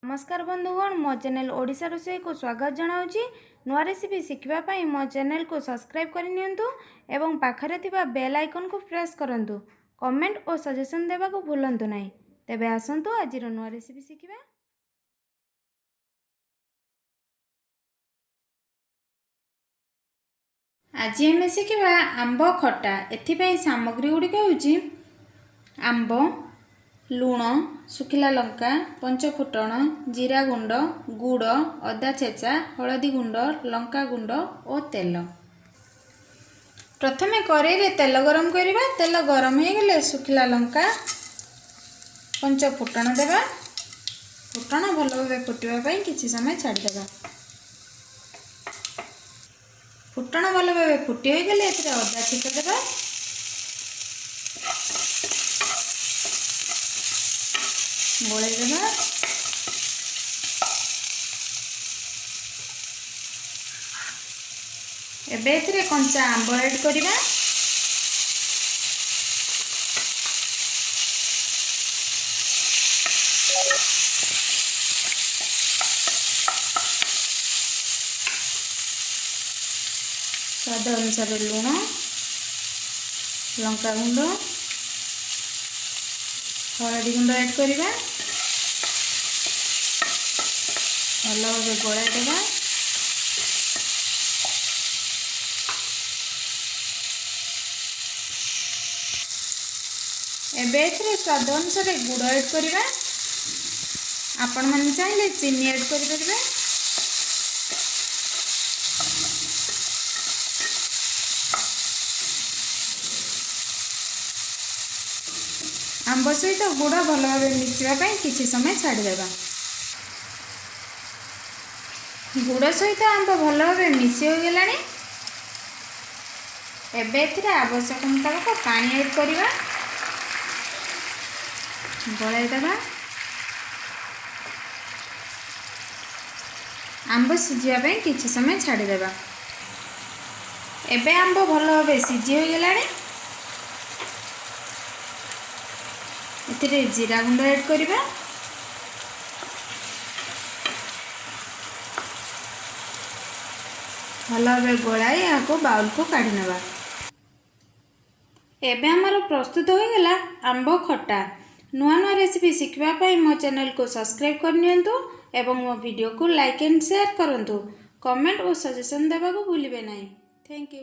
नमस्कार बंधुगण मो चैनल ओडिशा रोसई को स्वागत जनाऊँगी। नुआ रेसिपी शिखापी मो चैनल को सब्सक्राइब करनियंतु एवं पाखरे थिबा बेल आइकन को प्रेस करंतु। कमेंट और सजेशन देवा को भूलंतु नहीं। तेबे आसंतु आज नुआ रेसिपी शिखिबा। आज आम शिखिबा आंब खटा। एथिपाई सामग्री गुड़िक होउची आंब, लुण, सुखिला लंका, पंचफुटण, जीरा गुंड, गुड़, अदा छेचा, हलदी गुंड, लंका गुंड और तेल। प्रथमे कड़ाई तेल गरम करवा। तेल गरम हो गले सुखिला लंका, पंचफुटण देवा। फुटण भल भाव फुटापी किसी समय छाड़देवा। फुटण भल भाव फुटी हो गले अदा छेचा देवा। गोलाई देवा। एबे एथिरे कंचा आंब ऐड करिबा। स्वाद अनुसार लुण, लंका गुंड, हलदी गुंड ऐड करिबा। भल भाव गोलाई देवा। एबे एथिरे स्वाद अनुसार गुड़ ऐड करिबा। आपण माने चाहिले चीनी ऐड करि परिबे। आंब सहित गुड़ भल भाव मिसापी किसी समय छाड़देवा। गुड़ सहित आंब भल भाव मिसी हो गला। एबे एथिरे आवश्यक मुताबिक पानी ऐड करिबा। गोलाई देवा। आंब सिझापी किसी समय छाड़देवा। एबे आंब भल भाव सिझी हो गला। एथिरे जीरा गुंड ऐड करिबा। भल भाव गोलाई यहाँ बाउल को काढ़ी नेबा। एबे हमर प्रस्तुत हो गला आंब खटा। नुआ नुआ रेसिपी शिखिबा मो चैनल को सब्सक्राइब करनियंतु एवं मो वीडियो को लाइक एंड शेयर करंतु। कमेंट और सजेशन देवा को भूलिबे नहीं। Thank you.